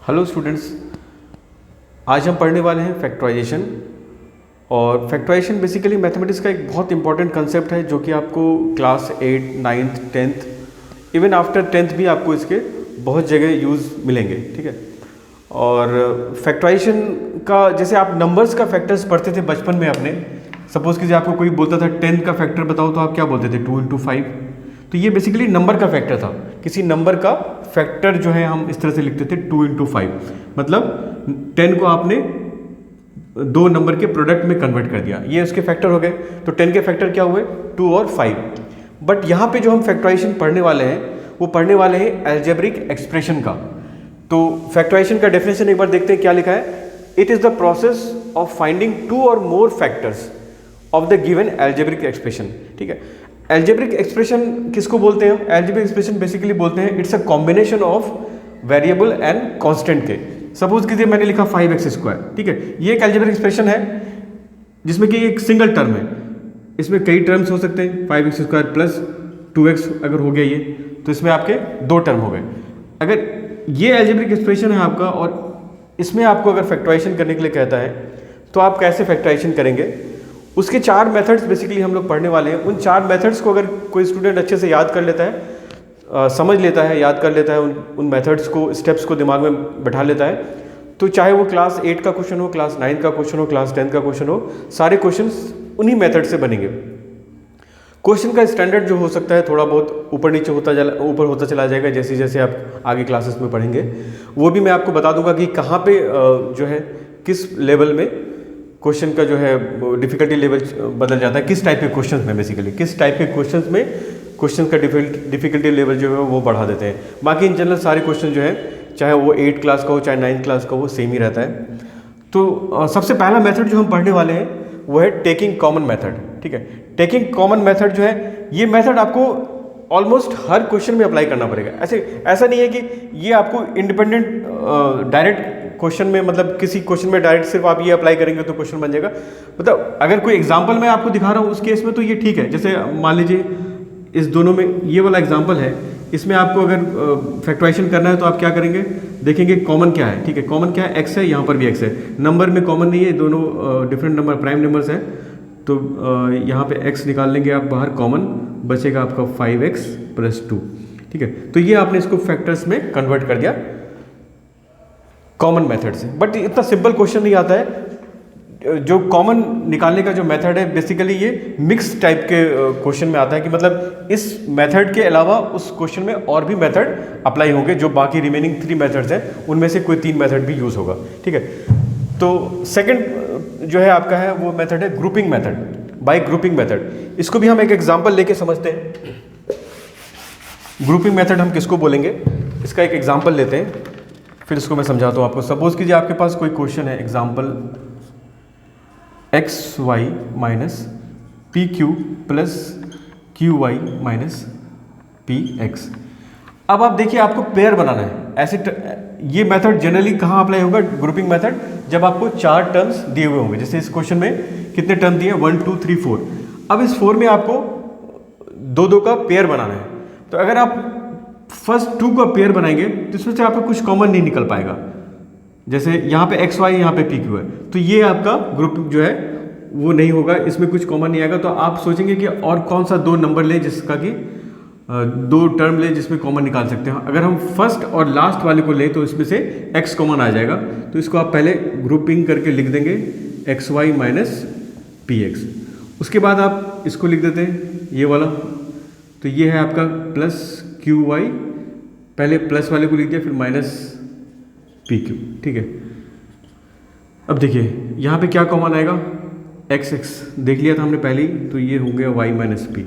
Hello students, आज हम पढ़ने वाले हैं फैक्टराइजेशन। और फैक्टराइजेशन बेसिकली मैथमेटिक्स का एक बहुत इंपॉर्टेंट कंसेप्ट है जो कि आपको class 8, 9th, 10th even after 10th भी आपको इसके बहुत जगह यूज़ मिलेंगे। ठीक है। और फैक्टराइजेशन का जैसे आप नंबर्स का फैक्टर्स पढ़ते थे बचपन में अपने, सपोज़ कीजिए आपको कोई बोलता था 10 का फैक्टर बताओ, तो आप क्या बोलते थे 2 × 5। तो ये बेसिकली नंबर का फैक्टर था। किसी नंबर का फैक्टर जो है हम इस तरह से लिखते थे 2 × 5, मतलब 10 को आपने दो नंबर के प्रोडक्ट में कन्वर्ट कर दिया, ये उसके फैक्टर हो गए। तो 10 के फैक्टर क्या हुए 2 और 5। बट यहाँ पे जो हम फैक्टराइजेशन पढ़ने वाले हैं वो पढ़ने वाले हैं अलजेब्रिक एक्सप्रेशन का। तो फैक्टराइजेशन का डेफिनेशन एक बार देखते हैं क्या लिखा है। It is the process of finding 2 और more factors of the given algebraic expression. ठीक है। अलजेब्रिक एक्सप्रेशन किसको बोलते हैं हम? अलजेब्रिक एक्सप्रेशन बेसिकली बोलते हैं it's a combination of variable and constant के। सपोज कीजिए मैंने लिखा 5x²। ठीक है, ये एक अलजेब्रिक एक्सप्रेशन है जिसमें कि एक सिंगल टर्म है। इसमें कई टर्म्स हो सकते हैं, 5x² प्लस 2x अगर हो गया ये, तो इसमें आपके 2 टर्म हो गए। अगर ये अलजेब्रिक एक्सप्रेशन है आपका और इसमें आपको अगर फैक्टराइजेशन करने के लिए कहता है तो आप कैसे फैक्टराइजेशन करेंगे, उसके 4 मेथड्स बेसिकली हम लोग पढ़ने वाले हैं। उन 4 मेथड्स को अगर कोई स्टूडेंट अच्छे से याद कर लेता है, समझ लेता है, याद कर लेता है, उन मेथड्स को, स्टेप्स को दिमाग में बैठा लेता है, तो चाहे वो क्लास 8 का क्वेश्चन हो, क्लास 9 का क्वेश्चन हो, क्लास 10 का क्वेश्चन हो, सारे क्वेश्चंस उन्हीं मेथड से बनेंगे। क्वेश्चन का स्टैंडर्ड जो हो सकता है थोड़ा बहुत ऊपर नीचे होता चला जाएगा जैसे जैसे आप आगे क्लासेस में पढ़ेंगे। वो भी मैं आपको बता दूंगा कि कहाँ पे जो है किस लेवल में क्वेश्चन का जो है डिफिकल्टी लेवल बदल जाता है, किस टाइप के क्वेश्चंस में, बेसिकली किस टाइप के क्वेश्चंस में क्वेश्चन का डिफिकल्टी लेवल जो है वो बढ़ा देते हैं। बाकी इन जनरल सारे क्वेश्चन जो है चाहे वो 8 क्लास का हो चाहे 9th क्लास का, वो सेम ही रहता है। तो सबसे पहला मेथड जो हम पढ़ने वाले हैं वो है टेकिंग कॉमन मेथड। ठीक है, टेकिंग कॉमन मेथड जो है, ये मेथड आपको ऑलमोस्ट हर क्वेश्चन में अप्लाई करना पड़ेगा। ऐसा नहीं है कि ये आपको इंडिपेंडेंट डायरेक्ट क्वेश्चन में, मतलब किसी क्वेश्चन में डायरेक्ट सिर्फ आप ये अप्लाई करेंगे तो क्वेश्चन बन जाएगा। मतलब अगर कोई एग्जांपल मैं आपको दिखा रहा हूँ उस केस में तो ये ठीक है। जैसे मान लीजिए इस दोनों में ये वाला एग्जांपल है, इसमें आपको अगर फैक्टराइजेशन करना है तो आप क्या करेंगे, देखेंगे कॉमन क्या है। ठीक है, कॉमन क्या है, x है, यहाँ पर भी x है। नंबर में कॉमन नहीं है, दोनों डिफरेंट नंबर प्राइम नंबर्स हैं। तो यहाँ पे x निकाल लेंगे आप बाहर, कॉमन बचेगा आपका 5x + 2। ठीक है, तो ये आपने इसको फैक्टर्स में कन्वर्ट कर दिया कॉमन मेथड से। बट इतना सिंपल क्वेश्चन नहीं आता है। जो कॉमन निकालने का जो मेथड है बेसिकली ये मिक्स टाइप के क्वेश्चन में आता है कि मतलब इस मेथड के अलावा उस क्वेश्चन में और भी मेथड अप्लाई होंगे, जो बाकी रिमेनिंग 3 मेथड्स हैं उनमें से कोई 3 मेथड भी यूज़ होगा। ठीक है, तो सेकंड जो है आपका है वो मेथड है grouping method, bye grouping method. इसको भी हम एक एग्जांपल लेके समझते हैं। ग्रुपिंग मेथड हम किसको बोलेंगे, इसका एक एग्जांपल लेते हैं, फिर इसको मैं समझाता हूँ आपको। सपोज कीजिए आपके पास कोई क्वेश्चन है, example xy - pq + qy - px। अब आप देखिए आपको पेयर बनाना है। ऐसे ये मेथड जनरली कहाँ अप्लाई होगा, ग्रुपिंग मेथड, जब आपको 4 टर्म्स दिए हुए होंगे। जैसे इस क्वेश्चन में कितने टर्म दिए, 1 2 3 4। अब इस 4 में आपको 2 का पेयर बनाना है। तो अगर आप फर्स्ट 2 का पेयर बनाएंगे तो इसमें से आपको कुछ कॉमन नहीं निकल पाएगा। जैसे यहाँ पे xy, यहाँ पे pq है, तो ये आपका ग्रुप जो है वो नहीं होगा, इसमें कुछ कॉमन नहीं आएगा। तो आप सोचेंगे कि और कौन सा 2 नंबर ले जिसका कि 2 टर्म ले जिसमें कॉमन निकाल सकते हैं। अगर हम फर्स्ट और लास्ट वाले को ले तो इसमें से x कॉमन आ जाएगा। तो इसको आप पहले ग्रुपिंग करके लिख देंगे xy - px। उसके बाद आप इसको लिख देते हैं ये वाला, तो ये है आपका +qy, पहले प्लस वाले को लिख दिया, फिर -pq। ठीक है, अब देखिए यहाँ पे क्या कॉमन आएगा, x देख लिया था हमने पहले ही, तो ये हो गया y - p।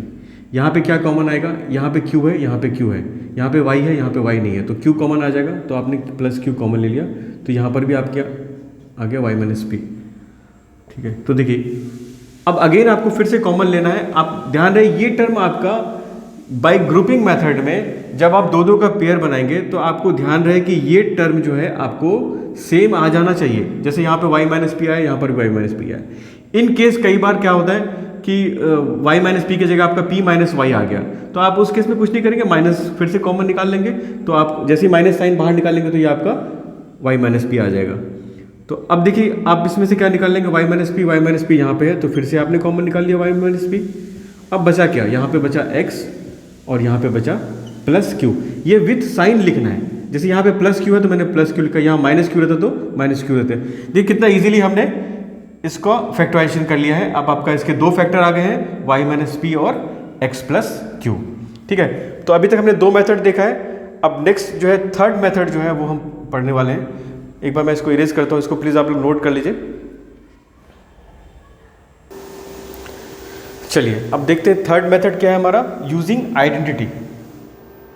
यहाँ पे क्या कॉमन आएगा, यहाँ पे q है, यहाँ पे q है, यहाँ पे y है, यहाँ पे y नहीं है, तो q कॉमन आ जाएगा। तो आपने +q कॉमन ले लिया, तो यहाँ पर भी आप क्या आ गया y - p। ठीक है, तो देखिए अब अगेन आपको फिर से कॉमन लेना है। आप ध्यान रहे ये टर्म आपका बाय ग्रुपिंग मेथड में जब आप 2 का पेयर बनाएंगे तो आपको ध्यान रहे कि ये टर्म जो है आपको सेम आ जाना चाहिए। जैसे यहाँ पे y - p आया, यहाँ पर भी y - p आया। इन केस कई बार क्या होता है कि y - p की जगह आपका p - y आ गया, तो आप उस केस में कुछ नहीं करेंगे, माइनस फिर से कॉमन निकाल लेंगे। तो आप जैसे ही माइनस साइन बाहर निकालेंगे तो ये आपका y माइनस पी आ जाएगा। तो अब देखिए आप इसमें से क्या निकाल लेंगे, y माइनस पी यहाँ पे है तो फिर से आपने कॉमन निकाल लिया y माइनस पी। अब बचा क्या, यहाँ पे बचा x और यहाँ पे बचा प्लस क्यू। ये विथ साइन लिखना है, जैसे यहाँ पे प्लस क्यू है तो मैंने प्लस क्यू लिखा, यहाँ माइनस क्यू रहता तो माइनस क्यू रहते। देखिए कितना इजीली हमने इसको फैक्टराइजेशन कर लिया है। अब आपका इसके दो फैक्टर आ गए हैं, y माइनस पी और x प्लस क्यू। ठीक है, तो अभी तक हमने दो मेथड देखा है। अब नेक्स्ट जो है थर्ड मेथड जो है वो हम पढ़ने वाले हैं। एक बार मैं इसको इरेज करता हूँ, इसको प्लीज़ आप लोग नोट कर लीजिए। चलिए अब देखते हैं थर्ड मेथड क्या है हमारा, यूजिंग आइडेंटिटी।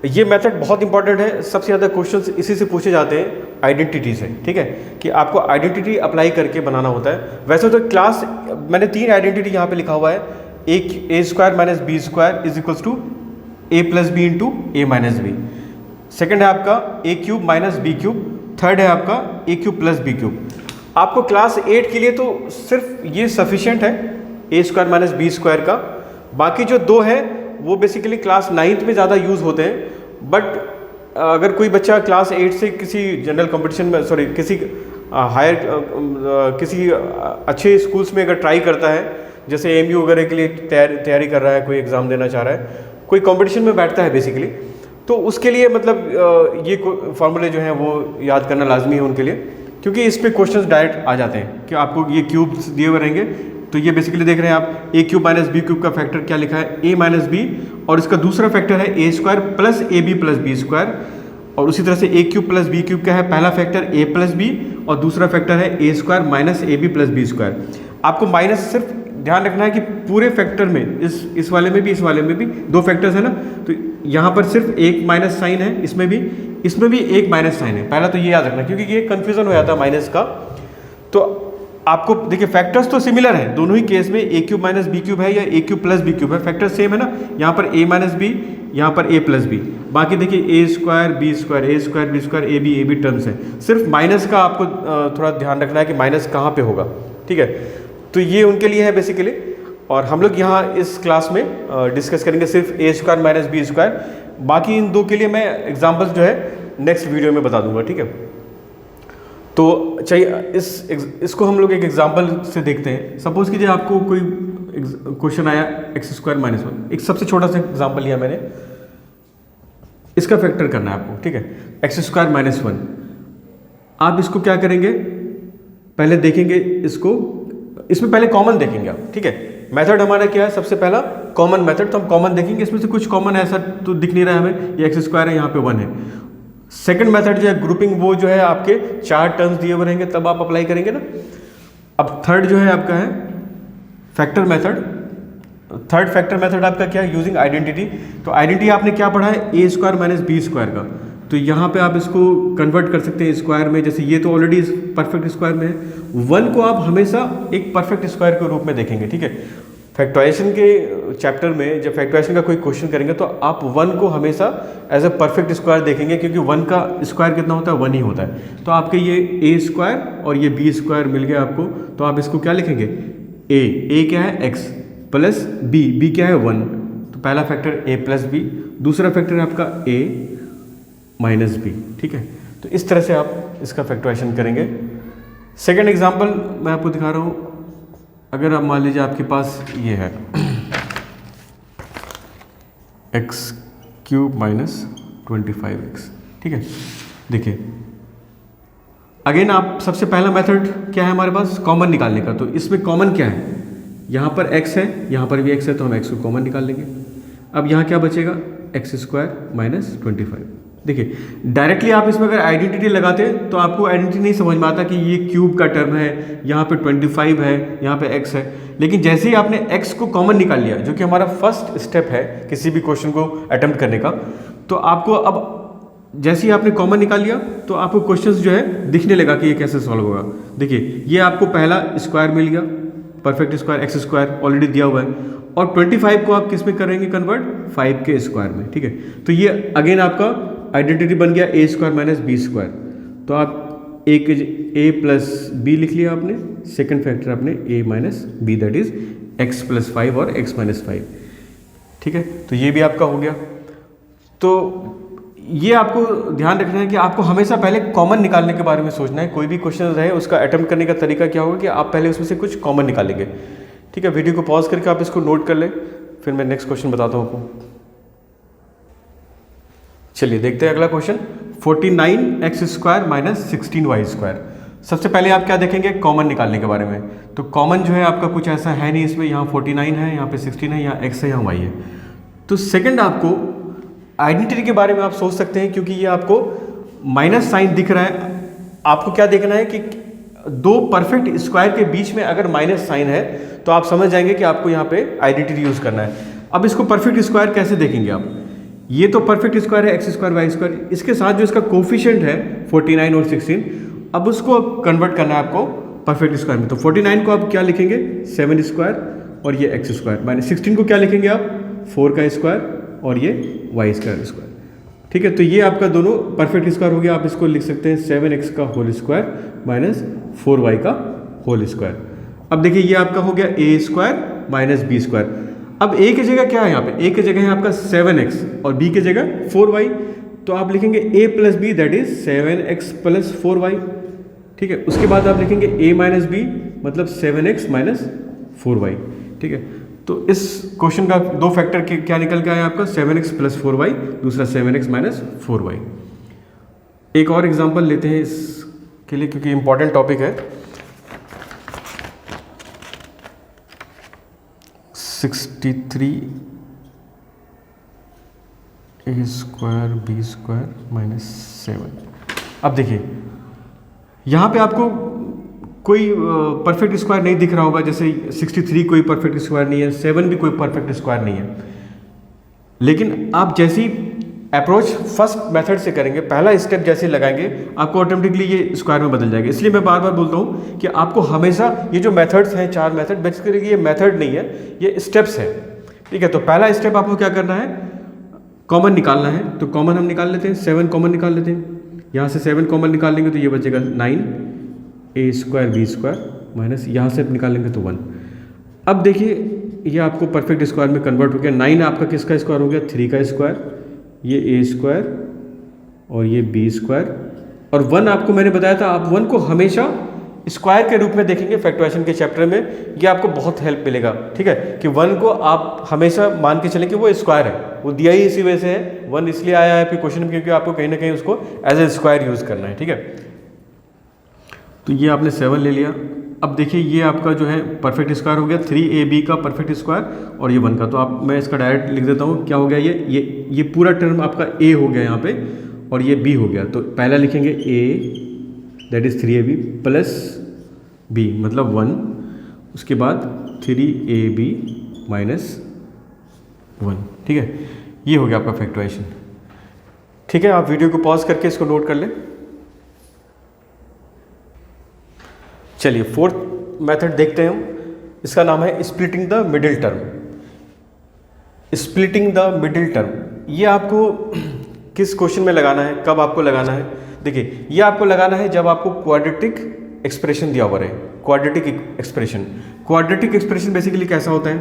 ये मेथड बहुत इंपॉर्टेंट है, सबसे ज़्यादा क्वेश्चंस इसी से पूछे जाते हैं, आइडेंटिटी से। ठीक है, कि आपको आइडेंटिटी अप्लाई करके बनाना होता है। वैसे तो क्लास मैंने तीन आइडेंटिटी यहाँ पे लिखा हुआ है, एक a square minus b square is equals to a plus b into a minus b. Second है आपका a cube minus b cube. Third है आपका a cube plus b cube. आपको क्लास 8 के लिए तो सिर्फ ये सफिशिएंट है, a square minus b square का। बाकी जो दो है वो बेसिकली क्लास 9th में ज़्यादा यूज़ होते हैं। बट अगर कोई बच्चा क्लास 8 से किसी जनरल कंपटीशन में, सॉरी किसी हायर किसी अच्छे स्कूल्स में अगर ट्राई करता है, जैसे AMU वगैरह के लिए तैयारी कर रहा है, कोई एग्ज़ाम देना चाह रहा है, कोई कंपटीशन में बैठता है बेसिकली, तो उसके लिए मतलब ये फॉर्मूले जो हैं वो याद करना लाजमी है उनके लिए, क्योंकि इस पे क्वेश्चंस डायरेक्ट आ जाते हैं कि आपको ये क्यूब्स दिए हुए रहेंगे। तो ये बेसिकली देख रहे हैं आप, ए क्यूब माइनस बी क्यूब का फैक्टर क्या लिखा है, ए माइनस बी, और इसका दूसरा फैक्टर है a square plus a b plus b square. और उसी तरह से a cube plus b cube का है पहला फैक्टर ए प्लस बी, और दूसरा फैक्टर है a square minus a b plus b square. आपको माइनस सिर्फ ध्यान रखना है कि पूरे फैक्टर में, इस वाले में भी इस वाले में भी दो फैक्टर्स है ना, तो यहाँ पर सिर्फ एक माइनस साइन है, इसमें भी एक माइनस साइन है। पहला तो ये याद रखना, क्योंकि ये कन्फ्यूजन हो जाता है माइनस का। तो आपको देखिए फैक्टर्स तो सिमिलर है दोनों ही केस में, ए क्यूब माइनस बी क्यूब है या ए क्यूब प्लस बी क्यूब है, फैक्टर सेम है ना। यहाँ पर ए माइनस बी, यहाँ पर ए प्लस बी। बाकी देखिए a square b square, a square b square, a b terms है। सिर्फ माइनस का आपको थोड़ा ध्यान रखना है कि माइनस कहाँ पे होगा। ठीक है, तो ये उनके लिए है बेसिकली। और हम लोग यहाँ इस क्लास में डिस्कस करेंगे सिर्फ ए स्क्वायर माइनस बी स्क्वायर। बाकी इन दो के लिए मैं एग्जाम्पल्स जो है नेक्स्ट वीडियो में बता दूंगा। ठीक है, तो चाहिए इसको हम लोग एक एग्जाम्पल से देखते हैं। सपोज कीजिए आपको कोई क्वेश्चन आया एक्स स्क्वायर माइनस वन, एक सबसे छोटा सा एग्जाम्पल लिया मैंने, इसका फैक्टर करना है आपको। ठीक है, एक्स स्क्वायर माइनस वन। आप इसको क्या करेंगे, पहले देखेंगे इसको, इसमें पहले कॉमन देखेंगे आप। ठीक है, मेथड हमारा क्या है, सबसे पहला कॉमन मेथड, तो हम कॉमन देखेंगे। इसमें से कुछ कॉमन ऐसा तो दिख नहीं रहा है हमें, ये एक्स स्क्वायर है, यहाँ पे वन है। सेकंड मेथड जो है ग्रुपिंग, वो जो है आपके चार टर्म्स दिए हुए रहेंगे तब आप अप्लाई करेंगे ना। अब थर्ड जो है आपका है factor method. Third factor method आपका क्या है, यूजिंग आइडेंटिटी। तो आइडेंटिटी आपने क्या पढ़ा है, a square minus b square का। तो यहाँ पे आप इसको कन्वर्ट कर सकते हैं स्क्वायर में, जैसे ये तो ऑलरेडी परफेक्ट स्क्वायर में है। वन को आप हमेशा एक परफेक्ट स्क्वायर के रूप में देखेंगे। ठीक है, फैक्टराइजेशन के चैप्टर में जब फैक्टराइजेशन का कोई क्वेश्चन करेंगे तो आप वन को हमेशा एज अ परफेक्ट स्क्वायर देखेंगे, क्योंकि वन का स्क्वायर कितना होता है, वन ही होता है। तो आपके ये ए स्क्वायर और ये बी स्क्वायर मिल गया आपको, तो आप इसको क्या लिखेंगे, ए क्या है एक्स प्लस बी क्या है वन। तो पहला फैक्टर ए प्लस बी, दूसरा फैक्टर है आपका ए माइनस बी। ठीक है, तो इस तरह से आप इसका फैक्टराइजेशन करेंगे। सेकेंड एग्जाम्पल मैं आपको दिखा रहा हूँ। अगर आप मान लीजिए आपके पास ये है एक्स क्यूब माइनस 25x। ठीक है, देखिए अगेन आप सबसे पहला मेथड क्या है हमारे पास, कॉमन निकालने का। तो इसमें कॉमन क्या है, यहाँ पर x है, यहाँ पर भी x है, तो हम x को कॉमन निकाल लेंगे। अब यहाँ क्या बचेगा, एक्स स्क्वायर माइनस 25। देखिए डायरेक्टली आप इसमें अगर आइडेंटिटी लगाते हैं तो आपको आइडेंटिटी नहीं समझ में आता कि ये क्यूब का टर्म है, यहाँ पे 25 है, यहाँ पे x है। लेकिन जैसे ही आपने x को कॉमन निकाल लिया, जो कि हमारा फर्स्ट स्टेप है किसी भी क्वेश्चन को अटेम्प्ट करने का, तो आपको अब जैसे ही आपने कॉमन निकाल लिया तो आपको क्वेश्चंस जो है दिखने लगा कि ये कैसे सॉल्व होगा। देखिए ये आपको पहला स्क्वायर मिल गया, perfect square x square already दिया हुआ है, और 25 को आप किस में करेंगे कन्वर्ट, 5 के स्क्वायर में। ठीक है, तो ये अगेन आपका आइडेंटिटी बन गया ए स्क्वायर माइनस बी स्क्वायर। तो आप एक ए प्लस बी लिख लिया आपने, सेकंड फैक्टर आपने a minus b, that is x plus 5 और एक्स माइनस 5। ठीक है, तो ये भी आपका हो गया। तो ये आपको ध्यान रखना है कि आपको हमेशा पहले कॉमन निकालने के बारे में सोचना है। कोई भी क्वेश्चन रहे उसका अटेम्प्ट करने का तरीका क्या होगा कि आप पहले उसमें से कुछ कॉमन निकालेंगे। ठीक है, वीडियो को पॉज करके आप इसको नोट कर लें, फिर मैं नेक्स्ट क्वेश्चन बताता हूँ आपको। चलिए देखते हैं अगला क्वेश्चन, 49x² माइनस 16y²। सबसे पहले आप क्या देखेंगे, कॉमन निकालने के बारे में। तो कॉमन जो है आपका कुछ ऐसा है नहीं इसमें, यहाँ 49 है, यहाँ पे 16 है, यहाँ x है, यहाँ y है। तो सेकंड आपको आइडेंटिटी के बारे में आप सोच सकते हैं, क्योंकि ये आपको माइनस साइन दिख रहा है। आपको क्या देखना है कि दो परफेक्ट स्क्वायर के बीच में अगर माइनस साइन है तो आप समझ जाएंगे कि आपको यहाँ पे आइडेंटिटी यूज करना है। अब इसको परफेक्ट स्क्वायर कैसे देखेंगे आप, ये तो परफेक्ट स्क्वायर है x² y², इसके साथ जो इसका कोफिशिएंट है 49 और 16, अब उसको कन्वर्ट करना है आपको परफेक्ट स्क्वायर में। तो 49 को आप क्या लिखेंगे, 7² और ये x², माइनस 16 को क्या लिखेंगे आप, 4 का स्क्वायर और ये y²। ठीक है, तो ये आपका दोनों परफेक्ट स्क्वायर हो गया। आप इसको लिख सकते हैं 7x का होल स्क्वायर माइनस 4y का होल स्क्वायर। अब देखिए ये आपका हो गया a² माइनस b²। अब a की जगह क्या है, यहाँ पे a की जगह है आपका 7x और b की जगह 4y, तो आप लिखेंगे a plus b that is 7x plus 4y। ठीक है, उसके बाद आप लिखेंगे a माइनस बी मतलब 7x माइनस 4y। ठीक है, तो इस क्वेश्चन का दो फैक्टर के क्या निकल के आया आपका, 7x प्लस 4y, दूसरा 7x माइनस 4y। एक और एग्जांपल लेते हैं इसके लिए क्योंकि इंपॉर्टेंट टॉपिक है। 63 a² b² माइनस 7। अब देखिए यहाँ पे आपको कोई परफेक्ट स्क्वायर नहीं दिख रहा होगा, जैसे 63 कोई परफेक्ट स्क्वायर नहीं है, 7 भी कोई परफेक्ट स्क्वायर नहीं है। लेकिन आप जैसी अप्रोच फर्स्ट मेथड से करेंगे, पहला स्टेप जैसे लगाएंगे, आपको ऑटोमेटिकली ये स्क्वायर में बदल जाएगा। इसलिए मैं बार बार बोलता हूँ कि आपको हमेशा ये जो मेथड्स हैं, 4 मेथड, बेसिकली ये मेथड नहीं है, ये स्टेप्स है। ठीक है, तो पहला स्टेप आपको क्या करना है, कॉमन निकालना है। तो कॉमन हम निकाल लेते हैं, 7 कॉमन निकाल लेते हैं। यहाँ से 7 कॉमन निकाल लेंगे तो ये बचेगा 9 a² b² माइनस यहाँ से निकालेंगे तो 1। अब देखिए ये आपको परफेक्ट स्क्वायर में कन्वर्ट हो गया। 9 आपका किसका स्क्वायर हो गया, 3 का स्क्वायर, ये a² और ये b² और 1 आपको मैंने बताया था, आप 1 को हमेशा स्क्वायर के रूप में देखेंगे फैक्टराइजेशन के चैप्टर में, ये आपको बहुत हेल्प मिलेगा। ठीक है, कि 1 को आप हमेशा मान के चलें कि वो स्क्वायर है, वो दिया ही इसी वजह से है, 1 इसलिए आया है आपके क्वेश्चन में क्योंकि आपको कहीं ना कहीं उसको एज ए स्क्वायर यूज करना है। ठीक है, तो ये आपने 7 ले लिया। अब देखिए ये आपका जो है परफेक्ट स्क्वायर हो गया 3ab का परफेक्ट स्क्वायर और ये 1 का, तो आप मैं इसका डायरेक्ट लिख देता हूँ। क्या हो गया, ये पूरा टर्म आपका a हो गया यहाँ पे और ये b हो गया। तो पहला लिखेंगे a that is 3ab plus b मतलब 1, उसके बाद 3ab माइनस 1। ठीक है, ये हो गया आपका फैक्टराइजेशन। ठीक है, आप वीडियो को पॉज करके इसको नोट कर लें। चलिए फोर्थ मेथड देखते हैं हम, इसका नाम है splitting the middle term. Splitting the middle term ये आपको किस क्वेश्चन में लगाना है, कब आपको लगाना है, देखिए ये आपको लगाना है जब आपको क्वाड्रेटिक एक्सप्रेशन दिया हुआ रहे। Quadratic expression, quadratic expression basically कैसा होता है,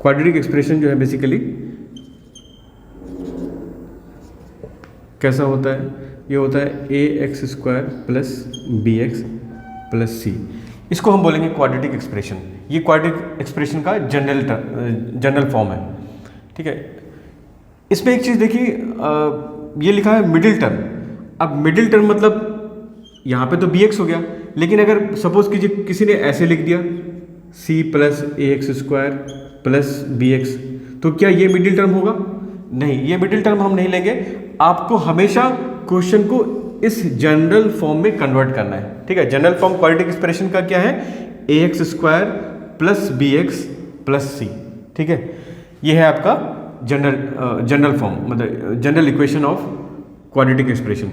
क्वाड्रेटिक एक्सप्रेशन जो है बेसिकली कैसा होता है, ये होता है ax² plus bx plus c। इसको हम बोलेंगे क्वाड्रेटिक एक्सप्रेशन। ये क्वाड्रेटिक एक्सप्रेशन का जनरल फॉर्म है। ठीक है, इसमें एक चीज़ देखिए, ये लिखा है मिडिल टर्म। अब मिडिल टर्म मतलब यहाँ पे तो bx हो गया, लेकिन अगर सपोज कीजिए किसी ने ऐसे लिख दिया c plus ax² plus bx, तो क्या ये मिडिल टर्म होगा, नहीं, ये मिडिल टर्म हम नहीं लेंगे। आपको हमेशा क्वेश्चन को इस जनरल फॉर्म में कन्वर्ट करना है। ठीक है, जनरल फॉर्म क्वाड्रेटिक एक्सप्रेशन का क्या है, ax² plus bx plus c। ठीक है, ये है आपका जनरल फॉर्म, मतलब general equation of quadratic expression.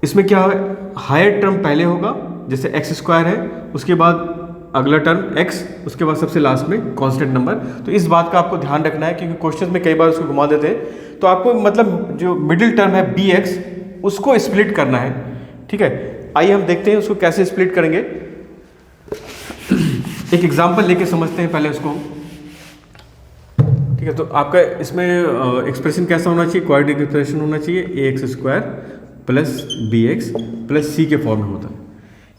इसमें क्या है, हायर टर्म पहले होगा, जैसे x² है, उसके बाद अगला टर्म x, उसके बाद सबसे लास्ट में कांस्टेंट नंबर। तो इस बात का आपको ध्यान रखना है क्योंकि क्वेश्चन में कई बार उसको घुमा देते हैं। तो आपको मतलब जो मिडिल टर्म है bx उसको स्प्लिट करना है। ठीक है, आइए हम देखते हैं उसको कैसे स्प्लिट करेंगे। एक एग्जांपल लेके समझते हैं पहले उसको। ठीक है, तो आपका इसमें एक्सप्रेशन कैसा होना चाहिए, क्वाड्रेटिक एक्सप्रेशन होना चाहिए ax² plus bx plus c के फॉर्म में होता है।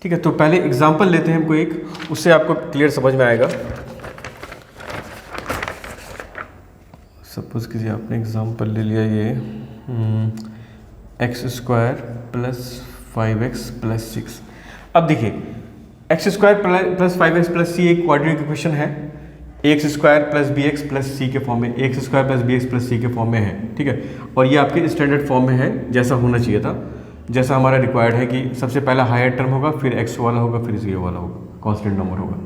ठीक है, तो पहले एग्जांपल लेते हैं हमको एक, उससे आपको क्लियर समझ में आएगा। सपोज कीजिए आपने एग्जांपल ले लिया ये x² प्लस 5x प्लस 6। अब देखिए x² plus 5x plus c एक क्वाड्रेटिक इक्वेशन है, ax² plus bx plus c के फॉर्म में, ax² plus bx plus c के फॉर्म में है। ठीक है, और ये आपके स्टैंडर्ड फॉर्म में है जैसा होना चाहिए था, जैसा हमारा रिक्वायर्ड है कि सबसे पहला हायर टर्म होगा, फिर x वाला होगा, फिर 0 वाला होगा, कांस्टेंट नंबर होगा।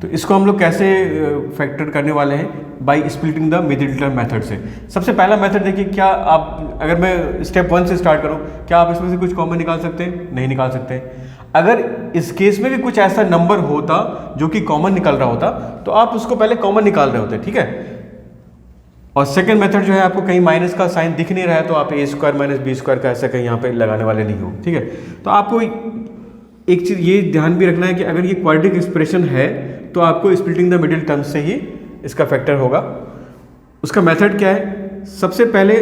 तो इसको हम लोग कैसे फैक्टर करने वाले हैं, by splitting the middle term method से। सबसे पहला मेथड देखिए, क्या आप, अगर मैं स्टेप 1 से स्टार्ट करूं, क्या आप इसमें से कुछ कॉमन निकाल सकते हैं? नहीं निकाल सकते। अगर इस केस में भी कुछ ऐसा नंबर होता जो कि कॉमन निकल रहा होता, तो आप उसको पहले कॉमन निकाल रहे होते। ठीक है, और सेकंड मेथड जो है, आपको कहीं माइनस का साइन दिख नहीं रहा है तो आप a² माइनस b² का ऐसा कहीं यहाँ पे लगाने वाले नहीं हो। ठीक है, तो आपको एक चीज़ ये ध्यान भी रखना है कि अगर ये क्वाड्रेटिक एक्सप्रेशन है तो आपको स्प्लिटिंग द मिडिल टर्म से ही इसका फैक्टर होगा। उसका मेथड क्या है, सबसे पहले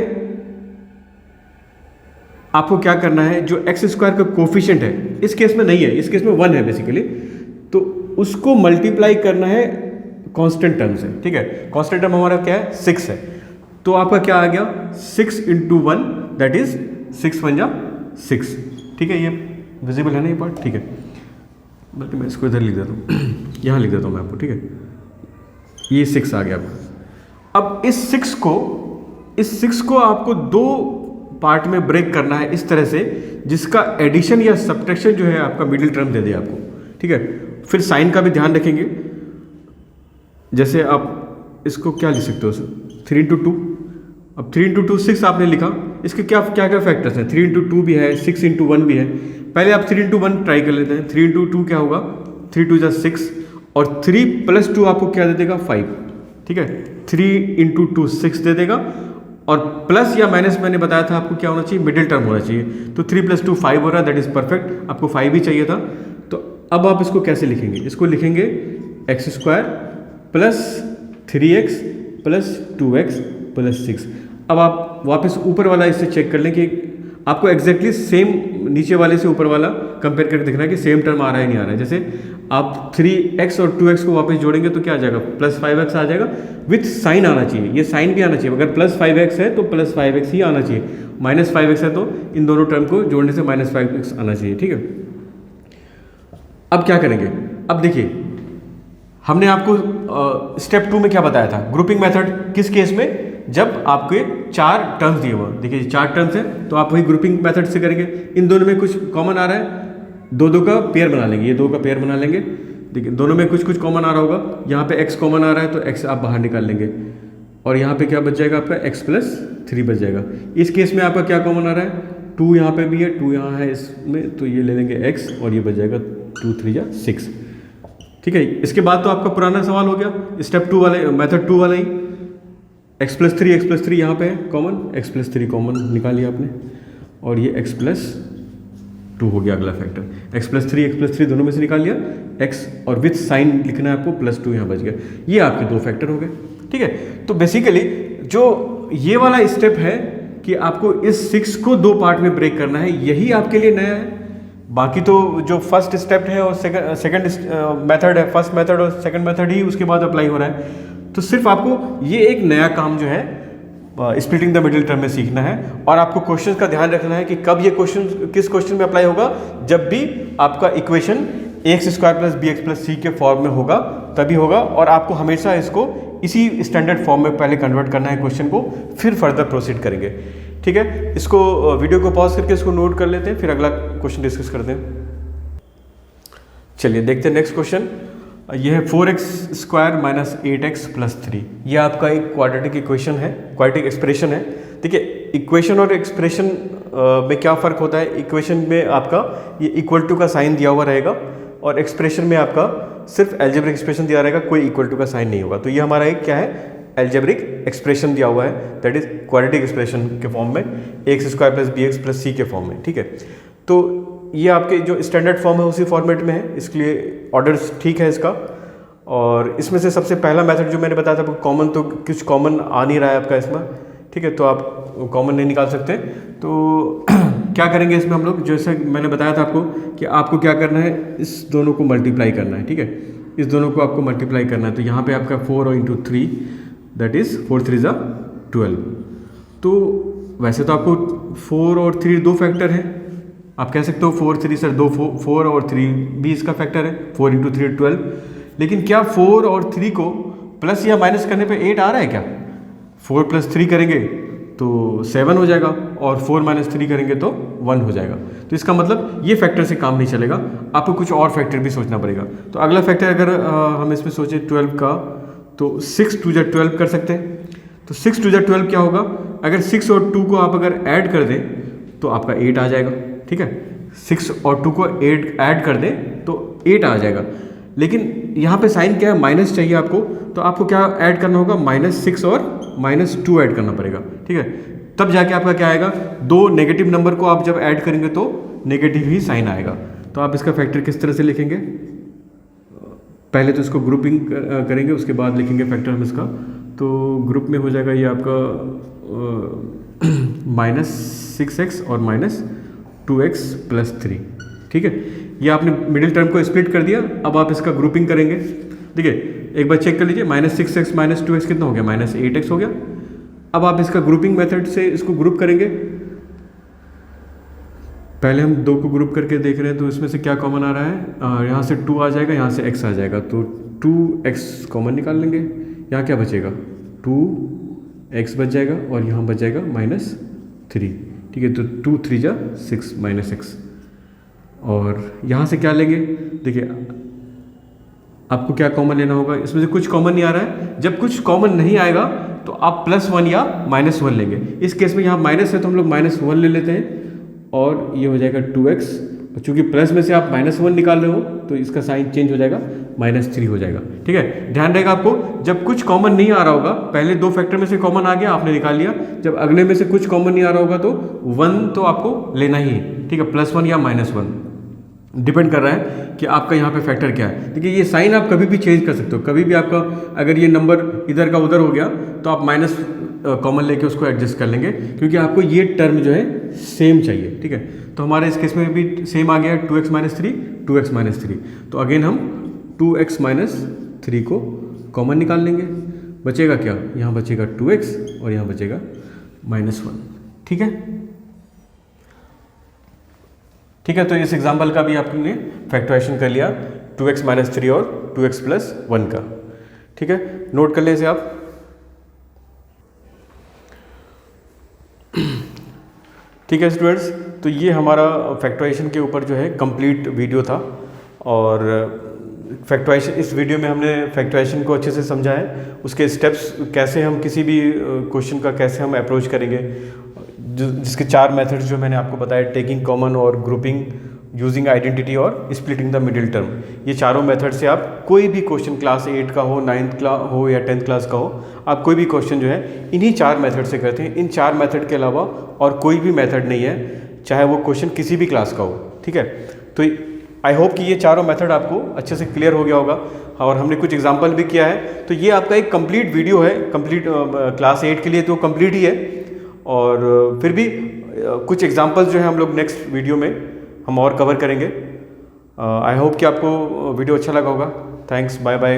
आपको क्या करना है, जो x² का कोफिशिएंट है, इस केस में नहीं है, इस केस में 1 है बेसिकली, तो उसको मल्टीप्लाई करना है कांस्टेंट टर्म से। ठीक है, कांस्टेंट टर्म हमारा क्या है, 6 है, तो आपका क्या आ गया, 6 × 1 दैट इज 6 × 1 = 6। ठीक है, ये विजिबल है ना ये पार्ट? ठीक है, बल्कि मैं इसको इधर लिख देता हूँ, यहाँ लिख देता हूँ मैं आपको। ठीक है, ये 6 आ गया आपका। अब इस 6 को आपको 2 पार्ट में ब्रेक करना है इस तरह से, जिसका एडिशन या सब्ट्रैक्शन जो है आपका मिडिल टर्म दे दे आपको। ठीक है, फिर साइन का भी ध्यान रखेंगे, जैसे आप इसको क्या लिख सकते हो, 3 × 2। अब 3 × 2 6 आपने लिखा, इसके क्या क्या क्या फैक्टर्स हैं, 3 × 2 भी है, 6 × 1 भी है। पहले आप 3 × 1 ट्राई कर लेते हैं। 3 × 2 क्या होगा, 3 × 2 = 6, और 3 + 2 आपको क्या दे देगा, 5। ठीक है, 3 × 2 6 दे देगा, और प्लस या माइनस मैंने बताया था आपको क्या होना चाहिए, मिडिल टर्म होना चाहिए। तो 3 + 2 5 हो रहा है, दैट इज परफेक्ट। आपको 5 ही चाहिए था। तो अब आप इसको कैसे लिखेंगे, इसको लिखेंगे x² plus 3x plus 2x plus 6। अब आप वापस ऊपर वाला इससे चेक कर लें कि आपको एग्जैक्टली सेम नीचे वाले से ऊपर वाला कंपेयर करके देखना है कि सेम टर्म आ रहा है नहीं आ रहा है। जैसे आप 3x और 2x को वापस जोड़ेंगे तो क्या आ जाएगा, प्लस 5x आ जाएगा, विथ साइन आना चाहिए, ये साइन भी आना चाहिए। अगर प्लस 5x है तो प्लस 5x ही आना चाहिए, माइनस 5x है तो इन दोनों टर्म को जोड़ने से माइनस 5x आना चाहिए। ठीक है, अब क्या करेंगे, अब देखिए हमने आपको स्टेप 2 में क्या बताया था, ग्रुपिंग मेथड। किस केस में, जब आपके 4 टर्म्स दिए हुए, देखिए 4 टर्म्स हैं तो आप वही ग्रुपिंग मेथड से करेंगे। इन दोनों में कुछ कॉमन आ रहा है, 2 का पेयर बना लेंगे, ये 2 का पेयर बना लेंगे। देखिए दोनों में कुछ कॉमन आ रहा होगा, यहाँ पे x कॉमन आ रहा है तो x आप बाहर निकाल लेंगे, और यहाँ पे क्या बच जाएगा आपका, x + 3 बच जाएगा। इस केस में आपका क्या कॉमन आ रहा है, 2 यहाँ पे भी है, 2 यहाँ है इसमें, तो ये ले लेंगे x, और ये बच जाएगा 2 × 3 = 6। ठीक है, इसके बाद तो आपका पुराना सवाल हो गया, स्टेप 2 वाले, मेथड 2 वाला ही, x + 3 यहाँ पे है कॉमन, x + 3 कॉमन निकाल लिया आपने, और ये x + 2 हो गया अगला फैक्टर। x + 3 दोनों में से निकाल लिया, x और विथ साइन लिखना है आपको, +2 यहाँ बच गया। ये आपके 2 फैक्टर हो गए। ठीक है, तो बेसिकली जो ये वाला स्टेप है कि आपको इस 6 को 2 पार्ट में ब्रेक करना है, यही आपके लिए नया है। बाकी तो जो फर्स्ट स्टेप है और सेकंड मेथड है, फर्स्ट मेथड और सेकंड मेथड ही उसके बाद अप्लाई हो रहा है। तो सिर्फ आपको ये एक नया काम जो है स्प्लिटिंग द मिडिल टर्म में सीखना है, और आपको क्वेश्चंस का ध्यान रखना है कि कब ये क्वेश्चन किस क्वेश्चन में अप्लाई होगा, जब भी आपका इक्वेशन ax² + bx + c के फॉर्म में होगा तभी होगा। और आपको हमेशा इसको इसी स्टैंडर्ड फॉर्म में पहले कन्वर्ट करना है क्वेश्चन को, फिर फर्दर प्रोसीड करेंगे। ठीक है, इसको वीडियो को पॉज करके इसको नोट कर लेते हैं, फिर अगला क्वेश्चन डिस्कस करते हैं। चलिए देखते हैं नेक्स्ट क्वेश्चन। ये है 4x² - 8x + 3। ये आपका एक क्वाड्रेटिक इक्वेशन है, क्वाड्रेटिक एक्सप्रेशन है। देखिए इक्वेशन और एक्सप्रेशन में क्या फ़र्क होता है, इक्वेशन में आपका ये इक्वल टू का साइन दिया हुआ रहेगा, और एक्सप्रेशन में आपका सिर्फ एल्जेब्रिक एक्सप्रेशन दिया रहेगा, कोई इक्वल टू का साइन नहीं होगा। तो ये हमारा एक क्या है, एल्जेब्रिक एक्सप्रेशन दिया हुआ है, दैट इज क्वाड्रेटिक एक्सप्रेशन के फॉर्म में, ax² + bx + c के फॉर्म में। ठीक है, तो ये आपके जो स्टैंडर्ड फॉर्म है उसी फॉर्मेट में है, इसके लिए ऑर्डर ठीक है इसका। और इसमें से सबसे पहला मेथड जो मैंने बताया था आपको कॉमन, तो कुछ कॉमन आ नहीं रहा है आपका इसमें, ठीक है, तो आप कॉमन नहीं निकाल सकते। तो क्या करेंगे इसमें हम लोग, जैसे मैंने बताया था आपको कि आपको क्या करना है, इस दोनों को मल्टीप्लाई करना है, ठीक है, इस दोनों को आपको मल्टीप्लाई करना है। तो यहाँ पे आपका 4 और इंटू 3 दैट इज़ 4 3 ज़ा 12। तो वैसे तो आपको 4 और 3 दो फैक्टर हैं, आप कह सकते हो 4 3 सर 2 4 और 3 भी इसका फैक्टर है, 4 इंटू 3 12। लेकिन क्या 4 और 3 को प्लस या माइनस करने पे 8 आ रहा है क्या? 4 प्लस 3 करेंगे तो 7 हो जाएगा और 4 माइनस 3 करेंगे तो 1 हो जाएगा। तो इसका मतलब ये फैक्टर से काम नहीं चलेगा, आपको कुछ और फैक्टर भी सोचना पड़ेगा। तो अगला फैक्टर अगर हम इसमें सोचें 12 का, तो 6 2 जा 12 कर सकते हैं। तो 6 2 जा 12 क्या होगा, अगर 6 और 2 को आप अगर ऐड कर दें तो आपका 8 आ जाएगा, ठीक है, 6 और 2 को ऐड कर दें तो 8 आ जाएगा। लेकिन यहाँ पे साइन क्या है, माइनस चाहिए आपको, तो आपको क्या ऐड करना होगा, -6 और -2 ऐड करना पड़ेगा, ठीक है, तब जाके आपका क्या आएगा, दो नेगेटिव नंबर को आप जब ऐड करेंगे तो नेगेटिव ही साइन आएगा। तो आप इसका फैक्टर किस तरह से लिखेंगे, पहले तो इसको ग्रुपिंग करेंगे, उसके बाद लिखेंगे फैक्टर हम इसका। तो ग्रुप में हो जाएगा ये आपका -6x और -2x + 3, ठीक है, ये आपने मिडिल टर्म को स्प्लिट कर दिया। अब आप इसका ग्रुपिंग करेंगे, ठीक है, एक बार चेक कर लीजिए, -6x -2x कितना हो गया, -8x हो गया। अब आप इसका ग्रुपिंग मेथड से इसको ग्रुप करेंगे, पहले हम 2 को ग्रुप करके देख रहे हैं, तो इसमें से क्या कॉमन आ रहा है, यहाँ से 2 आ जाएगा, यहाँ से x आ जाएगा, तो 2x कॉमन निकाल लेंगे, यहाँ क्या बचेगा, 2x बच जाएगा और यहाँ बच जाएगा -3, ठीक है, तो 2 3 जा 6 -x। और यहाँ से क्या लेंगे, देखिए आपको क्या कॉमन लेना होगा, इसमें से कुछ कॉमन नहीं आ रहा है, जब कुछ कॉमन नहीं आएगा तो आप +1 या -1 लेंगे। इस केस में यहाँ माइनस है तो हम लोग -1 ले लेते हैं और ये हो जाएगा 2x, चूँकि प्लस में से आप -1 निकाल रहे हो तो इसका साइन चेंज हो जाएगा, -3 हो जाएगा, ठीक है। ध्यान रहेगा आपको, जब कुछ कॉमन नहीं आ रहा होगा, पहले 2 फैक्टर में से कॉमन आ गया आपने निकाल लिया, जब अगले में से कुछ कॉमन नहीं आ रहा होगा तो 1 तो आपको लेना ही है, ठीक है, +1 या -1 डिपेंड कर रहा है कि आपका यहाँ पे फैक्टर क्या है। देखिए ये साइन आप कभी भी चेंज कर सकते हो, कभी भी आपका अगर ये नंबर इधर का उधर हो गया तो आप माइनस कॉमन लेके उसको एडजस्ट कर लेंगे, क्योंकि आपको ये टर्म जो है सेम चाहिए, ठीक है। तो हमारे इस केस में भी सेम आ गया 2x - 3 2x - 3, तो अगेन हम 2x - 3 को कॉमन निकाल लेंगे, बचेगा क्या, यहाँ बचेगा 2x और यहाँ बचेगा -1, ठीक है, ठीक है। तो इस एग्जाम्पल का भी आपने फैक्टराइजेशन कर लिया 2x - 3 और 2x + 1 का, ठीक है, नोट कर ले इसे आप। ठीक है स्टूडेंट्स, तो ये हमारा फैक्टराइजेशन के ऊपर जो है कंप्लीट वीडियो था, और फैक्टराइजेशन, इस वीडियो में हमने फैक्टराइजेशन को अच्छे से समझा है, उसके स्टेप्स कैसे हम किसी भी क्वेश्चन का कैसे हम अप्रोच करेंगे, जिसके 4 मेथड्स जो मैंने आपको बताया, टेकिंग कॉमन और ग्रुपिंग, यूजिंग आइडेंटिटी और स्प्लिटिंग द मिडिल टर्म, ये चारों मेथड से आप कोई भी क्वेश्चन क्लास 8 का हो, 9th क्लास हो या 10th क्लास का हो, आप कोई भी क्वेश्चन जो है इन्हीं 4 मेथड से करते हैं। इन 4 मेथड के अलावा और कोई भी मेथड नहीं है, चाहे वो क्वेश्चन किसी भी क्लास का हो, ठीक है। तो आई होप कि ये चारों मेथड आपको अच्छे से क्लियर हो गया होगा, और हमने कुछ एग्जाम्पल भी किया है। तो ये आपका एक कंप्लीट वीडियो है, कंप्लीट क्लास 8 के लिए तो कंप्लीट ही है, और फिर भी कुछ एग्जाम्पल्स जो है हम लोग नेक्स्ट वीडियो में हम और कवर करेंगे। आई होप कि आपको वीडियो अच्छा लगा होगा। Thanks, bye bye.